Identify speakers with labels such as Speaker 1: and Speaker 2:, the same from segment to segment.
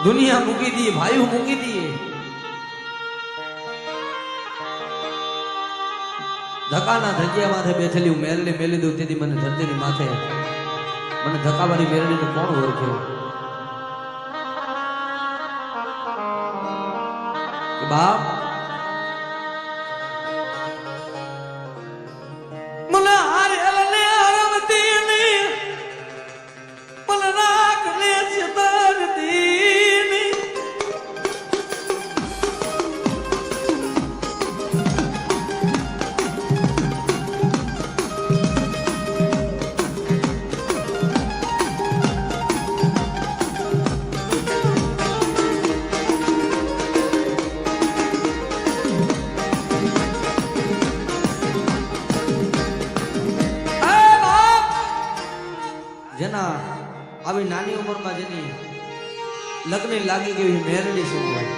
Speaker 1: दुनिया मूकी दिए, भाई मूकी दिए, धक्काना धजिया माथे बैठेली मेलने मेली दू तेदी मने धरतीनी माथे मने धक्कावाળી મેરડીને કોણ ઓળખ્યો કે બાપ મને હારેલને હરમતીની મને રાખલે છતરતીની જેના આવી નાની ઉંમરમાં જેની લગ્ન લાગી ગઈ મેરડી શું હોય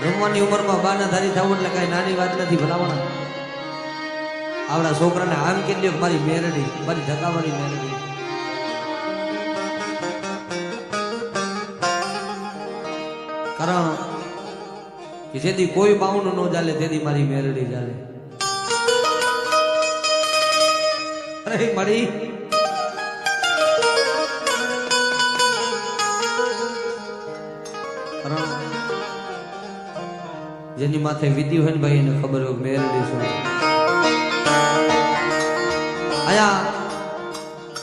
Speaker 1: રમવાની ઉંમરમાં બાના ધારી થવું એટલે કઈ નાની વાત નથી ભલાવણા આવડા છોકરાને આમ કે દે મારી મેરડી મારી ધક્કાવાળી મેરડી કારણ કે જેથી કોઈ બાવનું ન ચાલે તેથી મારી મેરડી ચાલે અરે મળી જેની માથે વીતી હોય ને ભાઈ એને ખબર હોય મેરડી શું આયા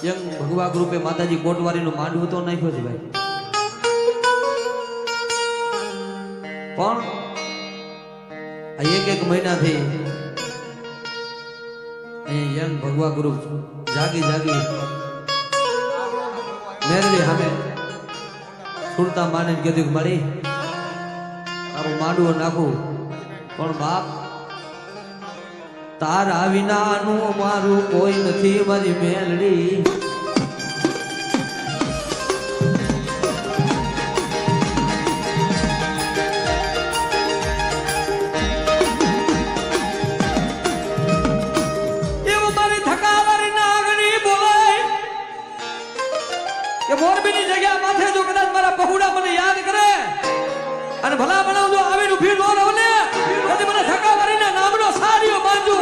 Speaker 1: યંગ ભગવા ગ્રુપે માતાજી કોટવારીનું માંડવું તો નાખ્યો છે ભાઈ પણ આ એક મહિનાથી યંગ ભગવા ગ્રુપ જાગી મેરડી સામે સુરતા માને કીધું મળી તારું માંડવું નાખું પણ બાપ તારા વિનાનું મારું કોઈ નથી મારી મેલડી મોરબીની જગ્યા માથે જો કદાચ મારા પહુડા મને યાદ કરે અને ભલા બનાવ જો આવીને ઉભી નો રહો ને તેથી મને ધક્કા મારીને નામનો સાડીઓ બાંધુ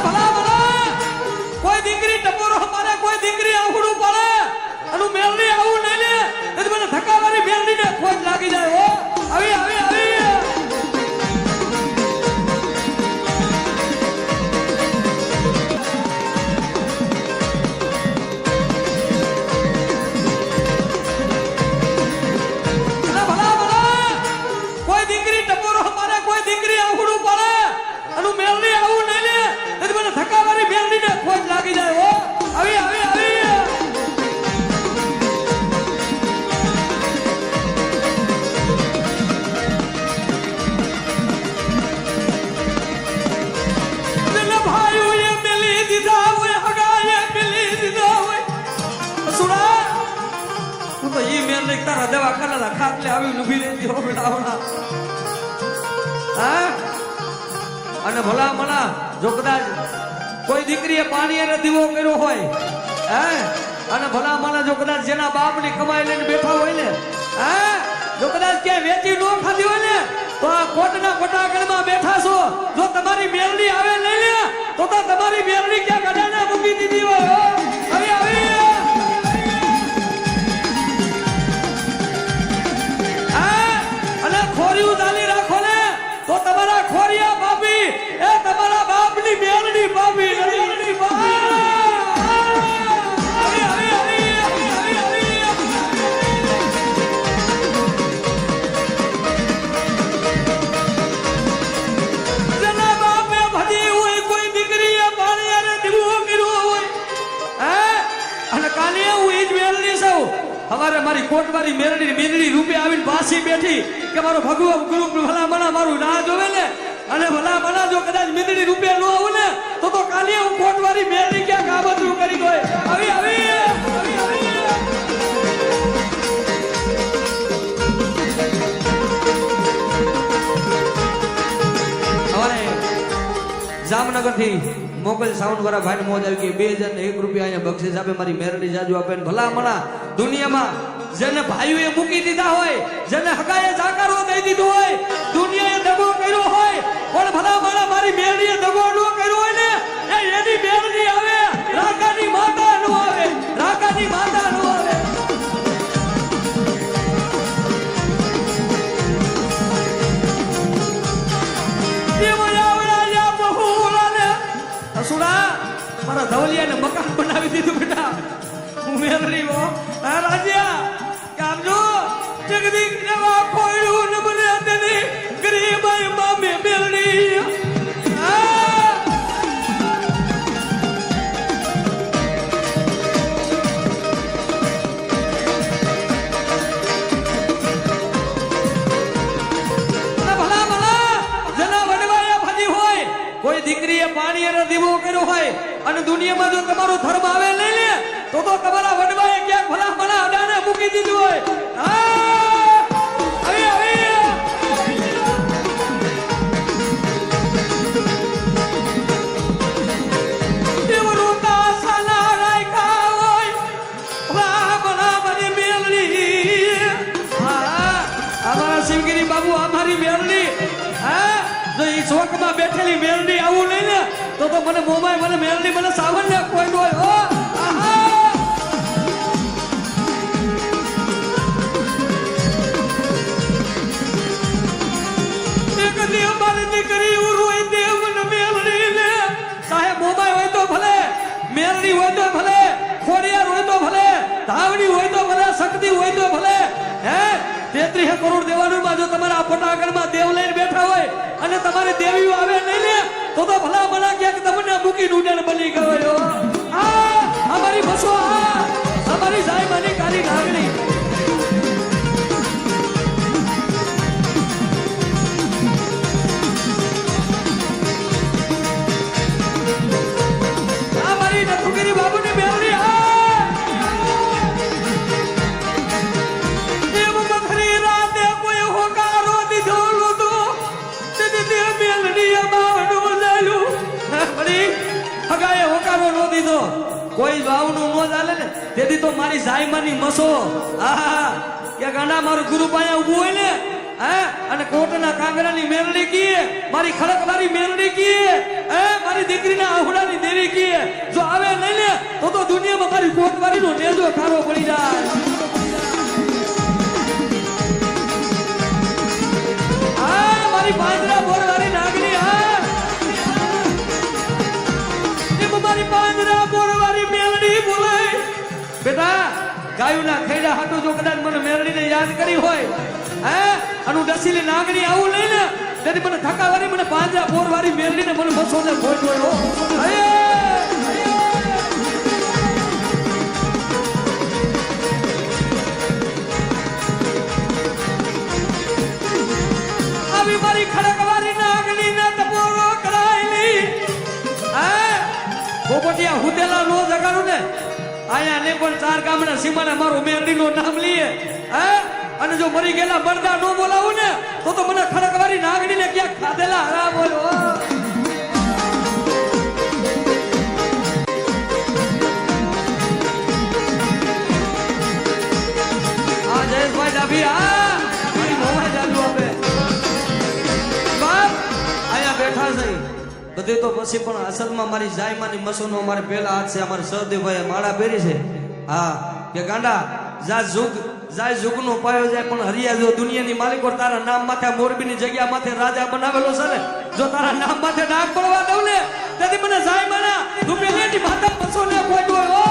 Speaker 1: ભલા બના કોઈ દીકરી ટપોરો મારે કોઈ દીકરી આવડું પડે અને મેલડી આવું નહીં લે તેથી મને ધક્કા મારી મેલડીને ખોજ લાગી જાય હો આવી તારા દવાખાના ખાટલે આવી ઊભી રહેતી હો બેટાવણા હા અને ભલા મણા જો કદાચ કોઈ દીકરીએ પાણી અને દીવો કર્યો હોય હે અને ભલા મણા જો કદાચ જેના બાપની કમાઈ લઈને બેઠા હોય ને હે જો કદાચ ક્યાંય વેચી નો ખાધી હોય ને તો આ કોટના કોટાગળમાં બેઠા છો જો તમારી મેલડી આવે લઈ લે તો તમારી મેલડી ક્યાં ગડાને મૂકી દીધી હોય આવી ખોરિયું ચાલી રાખો ને તો તમારા ખોરિયા બાપી એ તમારા બાપની મેલડી બાપી જેના બાપે ભજી હોય કોઈ દીકરીએ પાણી અને દીવો કર્યો હોય હે અને કાલે હું ઈ જ મેલડી છું हमारे मारी कोटवारी मेरडी रूपे आवीने पासी बैठी के मारो भगवा ग्रुप भला मना मारू राह जोवे ने અને ભલા મના જો કદાચ મીંદડી રૂપે નો આવું ને તો કાલે હું કોટવારી મેરડી ક્યાં કાબતરું કરી દોય આવી જામનગર થી મોકલ સાઉન્ડ વાળા ભાઈ મોજ આવી ગઈ 2001 રૂપિયા અહીંયા બક્ષિસ આપે મારી મેરડી જાજુ આપે ભલા મણા દુનિયામાં જેને ભાઈઓએ મૂકી દીધા હોય જેને હગાએ જાકારો દઈ દીધો હોય દુનિયાએ દગો કર્યો હોય પણ ભલા મણા મારી મેરડીએ દગો ન કર્યો હોય ને એની મેરડી આવે રાકાની માતા નો આવે રાકાની માતા નો આવે સુરા મારા ધવલિયાને મકાન બનાવી દીધું બેટા હું મેરડી હો આ રાજ્યા કામ જો જગદી નવા કોઈડું ન બને તેની ગરીબાઈ મામે મેરડી કોઈ દીકરીએ પાણી અને દીવો કર્યો હોય અને દુનિયામાં જો તમારો ધર્મ આવે લઈ લે તો તમારા વડવાએ ક્યાંક ભલા ભલા અડાને મૂકી દીધું હોય શિવગીરી બાબુ અમારી મેરડી જો ઈ શોકમાં બેઠેલી મેરડી આવું નહીં ને તો મને મોમાય મને મેરડી મને સાવન્ય કોઈ હોય ઓ એક દી અમારી દીકરી ઉરોય દેવ ને મેરડી ને સાહેબ મોમાય હોય તો ભલે મેરડી હોય તો ભલે ખોડિયાર હોય તો ભલે ધાવડી હોય તો ભલે શક્તિ હોય તો ભલે હે 33 કરોડ દેવાનું માં જો તમારા ફટાકડમાં દેવ લઈને બેઠા હોય અને તમારી દેવીઓ આવે નહીં ને તો ભલા ભલા ક્યાંક તમને મૂકી ઉડેલ બની ગયો અમારી બસો અમારી જાયમાની કાળી નાગણી અમારી નથુગીરી બાબુની મેરડી કોઈ વાવનું નો ચાલે ને તેથી તો મારી જાયમાની મસો આહા કે ગાંડા મારું ગુરુ પાયા ઊભું હોય ને હે અને કોટના કાંગરાની મેરડી કીએ મારી ખડકવારી મેરડી કીએ હે મારી દીકરીના આહુડાની દેવી કીએ જો આવે નહીં ને તો દુનિયામાં મારી કોટવારીનો નેજો ખારો પડી જાય આ મારી પાંજરા બોરવારી નાગણી મારી પાંજરા બોરવારી મેરડી બોલાય બેટા ગાયુના ખૈડા હાટુ જો કદાચ મને મેરડીને યાદ કરી હોય હે અનુ દસીલી નાગણી આવું લઈ ને તેથી મને થકાવારી મને પાંજરા બોરવારી મેરડીને મને બસોને ભોય હો આવી મારી ખડકવારી નાગણી ના તપોરો કરાયેલી હે પોપટિયા હુદેલા નો જગાડું ને આયા ને પણ 4 ગામના સીમાના મારો મેરડી નું નામ લઈએ હે અને જો મરી ગયેલા મરદા નો બોલાવું ને તો મને ખડકવારી નાગણી ને ક્યાંક ખાધેલા હરા બોલો આ જયેશભાઈ ડાભી મારી મોમાં જાદુ આપે બાપ આયા બેઠા છે બધે તો પછી પણ અસલમાં મારી જાયમાની મસોનો અમારે પહેલા હાથ છે અમારે સહદેવભાઈ માળા પહેરી છે હા કે ગાંડા જાય જુગનો પાયો જાય પણ હરિયા જો દુનિયાની માલિકો તારા નામ માથે મોરબીની જગ્યા માથે રાજા બનાવેલો છે ને જો તારા નામ માથે ડાક પડવા દઉં ને તેથી મને જાયમાના તું પેલેની માથે મસોને પોડ્યો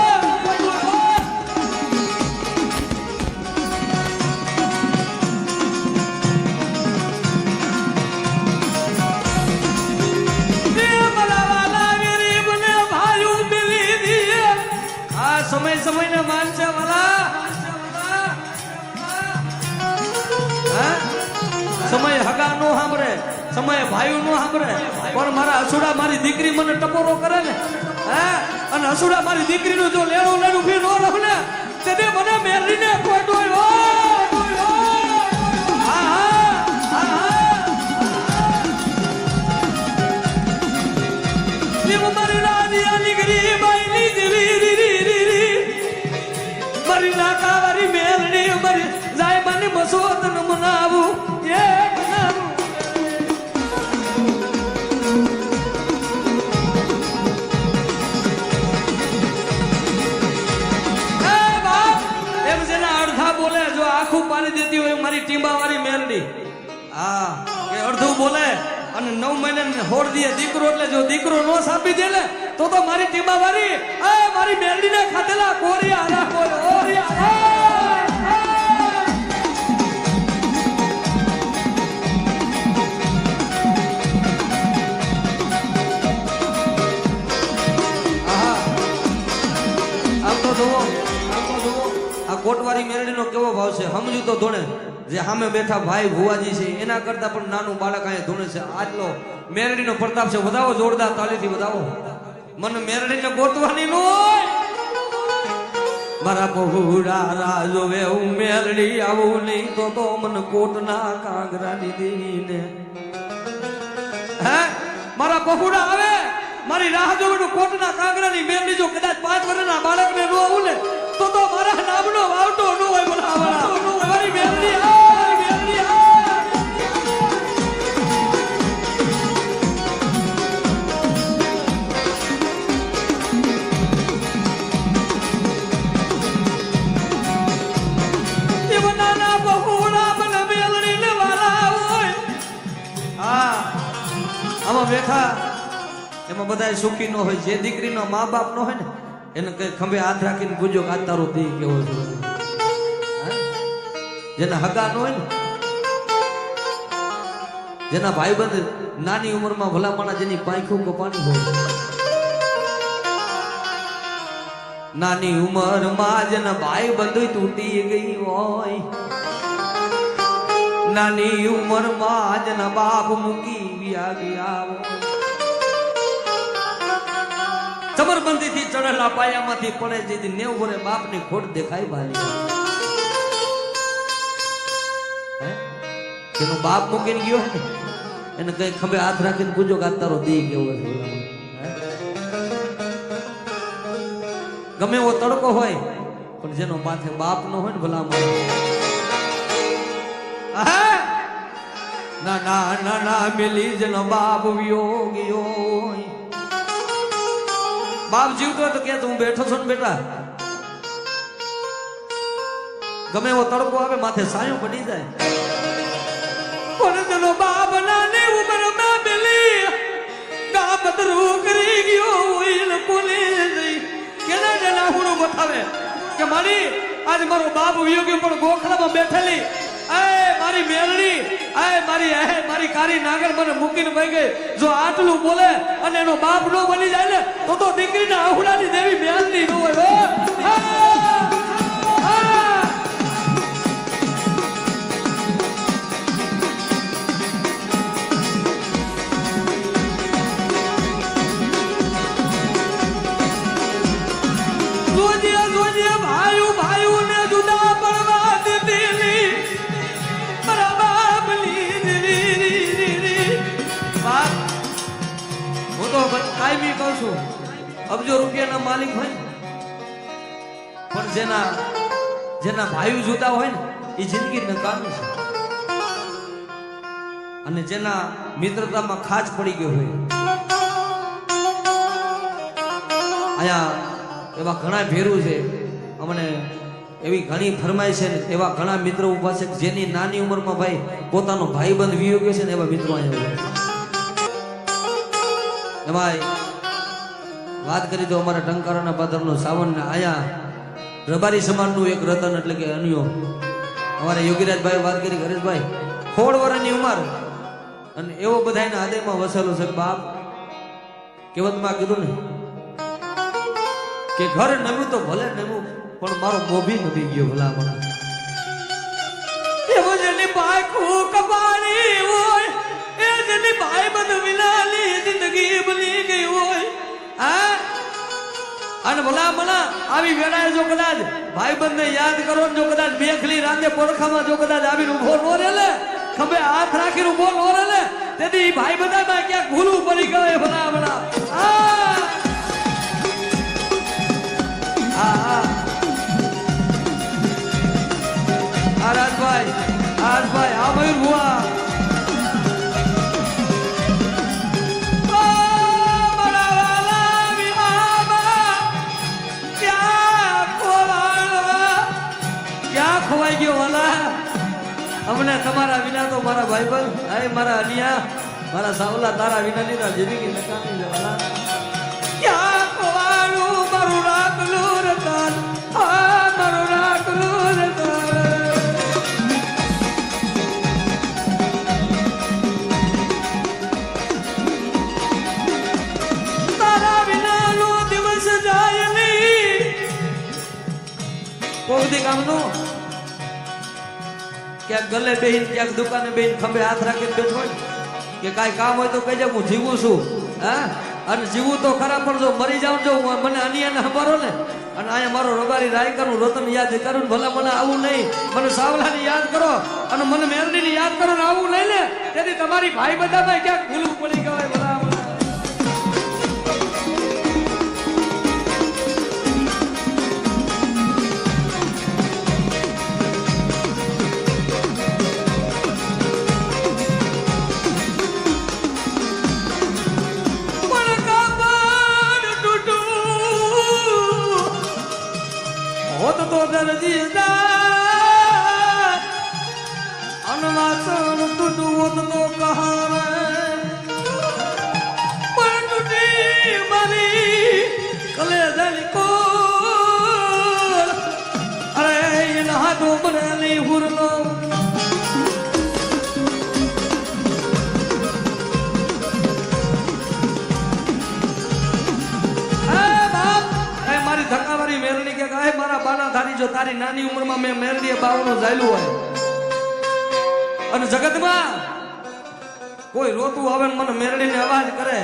Speaker 1: સમય સમય ના માનશે વાલા સમય હગા નો સાંભળે સમય ભાઈઓ નો સાંભળે પણ મારા અસુડા મારી દીકરી મને ટપોરો કરે ને હે અને અસુડા મારી દીકરીનું જો લેણું ફી નો રહું ને તેને મને મેરડીને ખોટોય મારી ટીંબાવાળી મેલડી હા કે અડધું બોલે અને 9 મહિને હોડ દે દીકરો એટલે જો દીકરો નો સાપી દે ને તો મારી ટીંબાવાળી એ મારી મેલડીને ખાધેલા કોરિયા આલા કોરિયા કોટવારી મેરડીનો કેવો ભાવ છે સમજુ તો ધોણે જે સામે બેઠા ભાઈ ભુવાજી છે એના કરતા પણ નાનું બાળક અહીંયા ધોણે છે આટલો મેરડીનો પ્રતાપ છે વધાવો જોરદાર તાલીથી વધાવો મને મેરડીને ગોતવાની નો મારા પહોળા રાજોવે હું મેરડી આવું નહીં તો મને કોટના કાંગરાની દેવીને હે મારા પહોળા આવે મારી રાહ જોવે કોટના કાંગરાની મેરડી જો કદાચ 5 વર્ષના બાળકને નો આવું ને તો મારા નામનો વાવટો નો હોય બોલાવા મારી મેરડી મારી મેરડી દેવનાના બહુડા બન મેલડી ને વાલા હોય હા આમાં બેઠા એમાં બધાય સુખી નો હોય જે દીકરીનો મા બાપ નો હોય ને એને કઈ ખંભે હાથ રાખીને પૂજો આ તારો દી કેવો છે જેના હગા ન હોય ને જેના ભાઈબંધ નાની ઉંમરમાં ભલામણા જેની પાંખું કપાણી હોય નાની ઉંમરમાં જેના ભાઈબંધ તૂટી ગઈ હોય નાની ઉંમરમાં જેના બાપ મૂકી ગયા હોય જબરબંધી થી ચડેલા પાયામાંથી પડે જેથી 90 વર્ષે બાપની ખોટ દેખાય બાલી જેનો બાપ મૂકીને ગયો ને એને કઈ ખંભે હાથ રાખીને પૂછો કે તારો દી કેવો છે ગમે એવો તડકો હોય પણ જેનો માથે બાપ નો હોય ને ભલામણ ના ના ના ના મિલી જેનો બાપ વિયોગીઓ હોય બાપ જીવતો તો કે હું બેઠો છું ને બેટા ગમે એવો તડકો આવે માથે સાયું પડી જાય પણ તેનો બાપ નાની ઉંમરમાં બેલી ગામતરું કરી ગયો હોય ને કોને જઈ કેના જના હુણો બતાવે કે મારી આજ મારો બાપ વિયોગી પણ ગોખલામાં બેઠેલી એ મારી મેલડી મારી કારી નાગર મને મૂકીને ભાઈ ગઈ જો આટલું બોલે અને એનો બાપ નો બની જાય ને તો દીકરીના આહુડાની દેવી મેલડી નો હોય કાયમી કહું છું અબજો રૂપિયાના માલિક હોય પણ જેના ભાઈઓ જુદા હોય ને એ જિંદગી નકામી છે અને જેના મિત્રતામાં ખાચ પડી ગયો હોય અહીંયા એવા ઘણા ભેરું છે અમને એવી ઘણી ફરમાય છે ને એવા ઘણા મિત્રો ઉભા છે જેની નાની ઉંમરમાં ભાઈ પોતાનો ભાઈબંધ વિયો ગયો છે ને એવા મિત્રો અહીંયા ભાઈ વાત કરી તો અમારા ટંકારાના પાદરનો સાવન આયા રબારી સમાજનું એક રતન એટલે કે અન્યો અમારા યોગીરાજભાઈ વાત કરી હરેશભાઈ 16 વર્ષની ઉંમર અને એવો બધાના હૃદયમાં વસેલો છે બાપ કહેવતમાં કીધું ને કે ઘર નમ્યું તો ભલે નમ્યું પણ મારો મોભી નમી ગયો ભલામણા એવો જેની પાખું કપાણી હોય એ જેની ભાઈ બંધ વિનાની જિંદગી બની ગઈ હોય અને ભલામણા આવી વેળાએ જો કદાચ ભાઈબંધ ને યાદ કરો જો કદાચ મેઘલી રાતે પડખામાં જો કદાચ આવીને ઉભો નો રેલે ખંભે હાથ રાખીને ઉભો નો રેલે તેથી ભાઈ બધામાં ક્યાંક ભૂલું પડી ગયું ભલામણા રાજભાઈ આ મયુર ભુવા તમારા વિના તો મારા ભાઈબંધ હે મારા અનિયા મારા સાવલા તારા વિના ની જિંદગી નકામી જવાના ક્યાં કોવાનું મારું રાખલું રતન આ મારું રાખલું રતન તારા વિના નો દિવસ જાય નહીં કોઈ દી કામનું ક્યાંક ગલે બેહીને ક્યાંક દુકાને બેહીને ખંભે હાથ રાખીને બેઠો હોય કે કાંઈ કામ હોય તો કહેજે હું જીવું છું હા અને જીવું તો ખરા પણ જો મરી જાઉં જો મને અન્યાને ખબરો ને અને અહીંયા મારો રબારી રાયકાનું રતન યાદ કરું ભલા મને આવું નહીં મને સાવલાની યાદ કરો અને મને મેરડીની યાદ કરો ને આવું નહીં ને તેથી તમારી ભાઈ બધામાં ક્યાંક ભૂલવું પડી ગવાય ભલા અનવાસણ તૂટવું તો કહારે પણ તૂટી મારી કલેજાની કોર અરે એના હાથો બનેલી હુરલો ધક્કાવાળી મેરડી કે કાય મારા બાના ધારી જો તારી નાની ઉંમરમાં મેં મેરડીએ બાવનું ઝાલ્યું હોય અને જગતમાં કોઈ રોતું આવે ને મને મેરડીને અવાજ કરે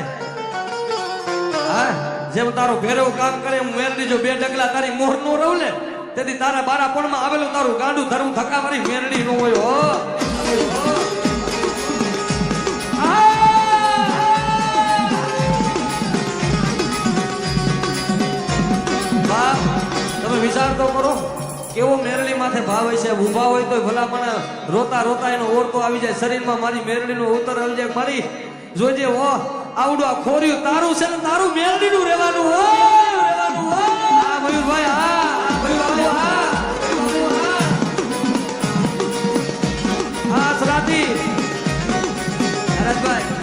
Speaker 1: હા જેમ તારો ભેરવ કામ કરે હું મેરડી જો બે ડગલા તારી મોર નો રહું ને તેથી તારા બારા પણમાં આવેલું તારું ગાંડું ધરું ધક્કાવાળી મેરડી નો હોય હો તમે વિચાર તો કરો કેવો મેરડી માથે ભાવ હોય છે ઊભા હોય તો ભલા મને રોતા રોતા એનો ઓરતો આવી જાય શરીરમાં મારી મેરડીનો ઉતર આવી જાય મારી જોજે હો આવડું આ ખોર્યું તારું છે ને તારું મેરડીનું રહેવાનું હો રહેવાનું હો હા મયુરભાઈ હા મયુરભાઈ હા હા સરાતી હરતભાઈ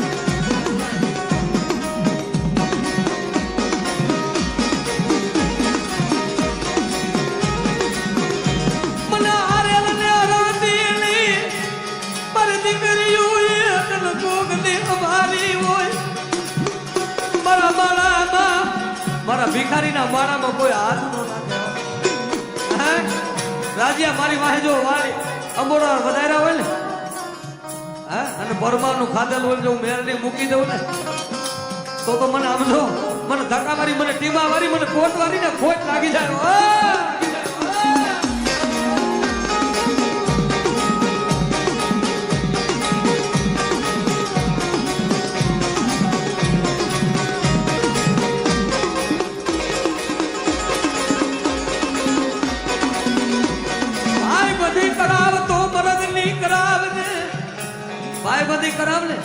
Speaker 1: મારા ભિખારીના માળામાં કોઈ હાથ નો નાખે રાજ્યા મારી વાહે જો વાળી અંબોડા વધાર્યા હોય ને હા અને પરમારનું ખાધેલું હોય જો હું મેરડી મૂકી દઉં ને તો મને આમ જો મને ધક્કા મારી મને ટીમા મારી મને કોટ મારી ને ખોટ લાગી જાય ભાઈબંધી કરાવ ને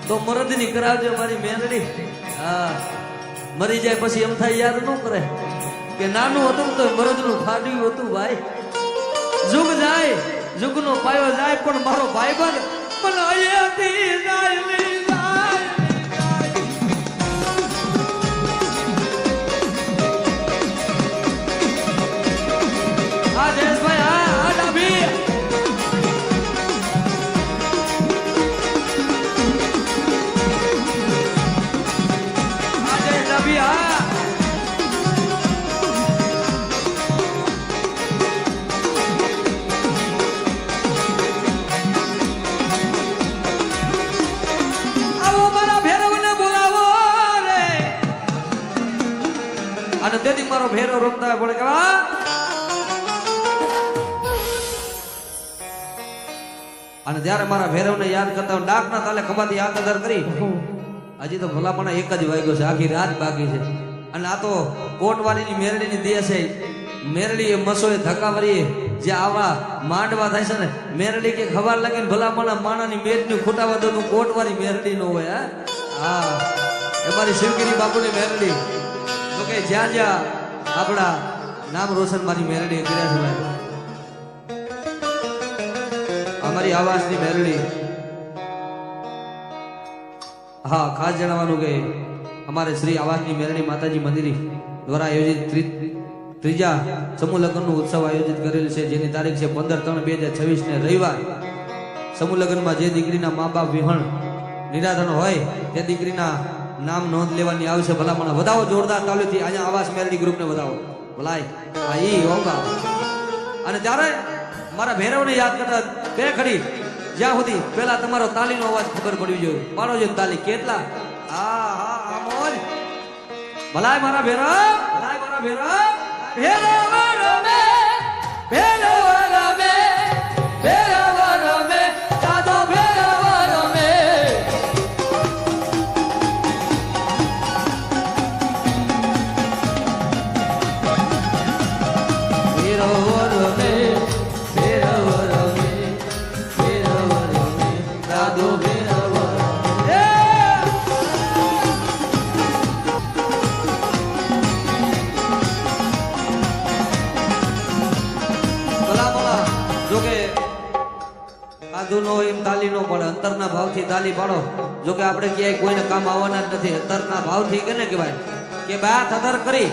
Speaker 1: તો મરદની કરાવજે મારી મેરડી હા મરી જાય પછી એમ થાય યાદ ન કરે કે નાનું હતું તો મરદનું ફાડ્યું હતું ભાઈ જુગ જાય જુગનો પાયો જાય પણ મારો ભાઈબંધ મને અહીંયાથી જાય નહીં જાય હા જયેશભાઈ હા ડાભી અને તેથી મારો ભેરો રમતા પડે કે અને જ્યારે મારા ભેરવને યાદ કરતા હું ડાકના તાલે ખભાથી યાદ કદર કરી હજી તો ભલામણા એક જ વાગ્યો છે આખી રાત બાકી છે અને આ તો કોટવાળીની મેરડીની દેહ છે મેરડી મસોએ ધક્કાવાળી જે આવા માંડવા થાય છે ને મેરડી કે ખબર લાગીને ભલામણા માણાની મેટની ખૂટાવા દો તું કોટવાળી મેરડી નો હોય હા એ મારી શિવગીરી બાપુની મેરડી તો કે જ્યાં જ્યાં આપણા નામ રોશન મારી મેરડી કર્યા છે ભાઈ અમારી આવાસની મેરડી. હા, ખાસ જણાવવાનું કે અમારે શ્રી આવાસની મેરડી માતાજી મંદિર દ્વારા આયોજિત ત્રીજા સમૂહ લગ્નનું ઉત્સવ આયોજિત કરેલ છે, જેની તારીખ છે 15/3/2026 ને રવિવાર. સમૂહ લગ્નમાં જે દીકરીના મા બાપ વિહણ નિરાધન હોય તે દીકરીના નામ નોંધ લેવાની આવશે. ભલામણ વધાવો જોરદાર તાલીથી અહીંયા આવાસ મેરડી ગ્રુપને વધાવો. ભલાય આ ઈ હોગા. અને ત્યારે મારા ભૈરવને યાદ કરતા બે ખડી જ્યાં સુધી પેલા તમારો તાલીનો અવાજ ખબર પડવી જોઈએ. પાડો છે તાલી કેટલા. હા હા આ મોજ. ભલાય મારા ભૈરવ, ભલાય મારા ભૈરવ. ભૈરવ રમે, ભૈરવ રમે, ભૈરવ રમે, દાદો ભૈરવ રમે. ભૈરવ રમે, ભૈરવ રમે, ભૈરવ રમે, દાદો ભૈરવ રમે. જોકે આધુનો એમ તાલી નો પડે, અંતરના ભાવથી તાલી પાડો. જોકે આપણે ક્યાંય કોઈને કામ આવવાના જ નથી. અંતરના ભાવથી કે ને કહેવાય કે બે હાથ અધર કરી,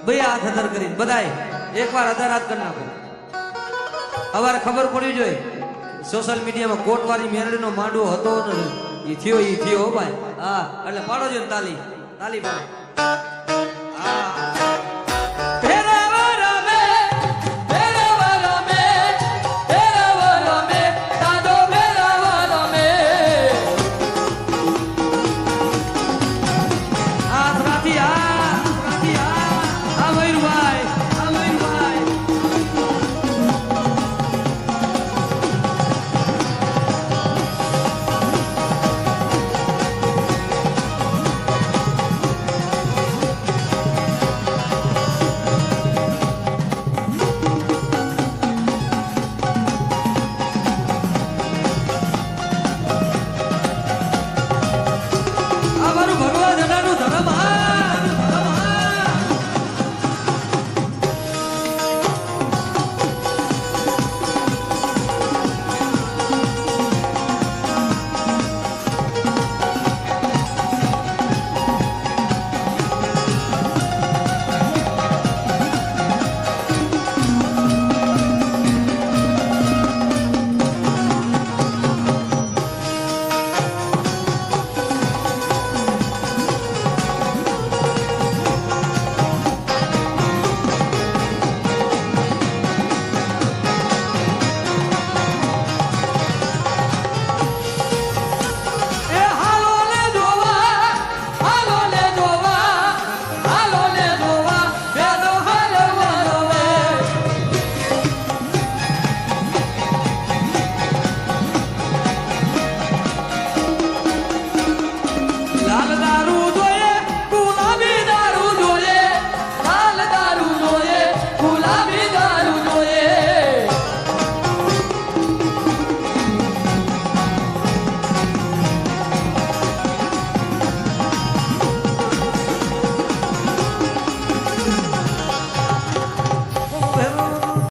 Speaker 1: બે હાથ અધર કરી બધાય એકવાર અધર હાથ કરી નાખો. અમારે ખબર પડવી જોઈએ સોશિયલ મીડિયામાં કોટવાળી મેરડીનો માંડવો હતો ને એ થયો ભાઈ. હા એટલે પાડો છો ને તાલી, તાલી પાડો. હા